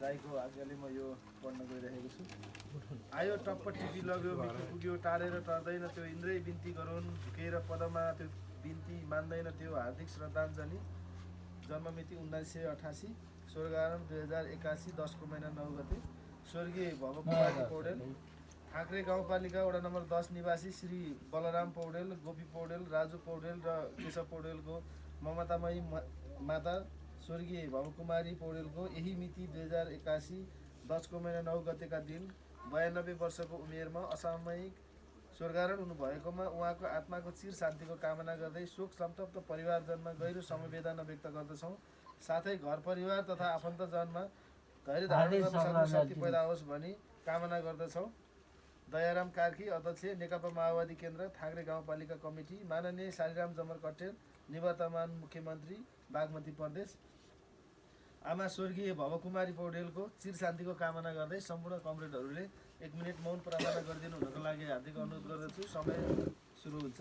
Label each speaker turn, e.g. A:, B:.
A: दाइको आज्ञाले म यो पढ्न गइरहेको छु। आयो टप्प टिपी लग्यो मिठो पुग्यो टारेर टर्दैन त्यो इन्द्रै बिन्ती गरून् झुकेर पदमा त्यो बिन्ती मान्दैन त्यो हार्दिक श्रद्धाञ्जली। जन्ममिति 1988, स्वर्गारम्भ 2081, 10 महिना 9 गते। स्वर्गीय भवकुमारी पौडेल, थाक्रे गाउँपालिका वडा नम्बर 10 निवासी श्री बलराम पौडेल, गोपी पौडेल, राजु पौडेल र केशव पौडेलको ममतामयी माता स्वर्गीय भवकुमारी पौडेलको यही मिति 2081, 10 महिना 9 गतेका दिन 92 वर्षको उमेरमा असामयिक स्वर्गारोहण हुनुभएकोमा उहाँको आत्माको चिर शान्तिको कामना गर्दै शोक सन्तप्त परिवारजनमा गहिरो समवेदना व्यक्त गर्दछौँ। साथै घर परिवार तथा आफन्तजनमा धैर्य धारण गर्न सक्ने शक्ति पैदा होस् भनी कामना गर्दछौँ। दयाराम कार्की, अध्यक्ष, नेकपा माओवादी केन्द्र, थाक्रे गाउँपालिका कमिटी। माननीय शालिग्राम जमर कट्टेल, निवर्तमान मुख्यमन्त्री, बागमती प्रदेश। आमा स्वर्गीय भवकुमारी पौडेलको चिर शान्तिको कामना गर्दै सम्पूर्ण कमरेडहरूले 1 मिनट मौन प्रार्थना गरिदिनु हुनको लागि हार्दिक अनुरोध गर्दछु। समय सुरु हुन्छ।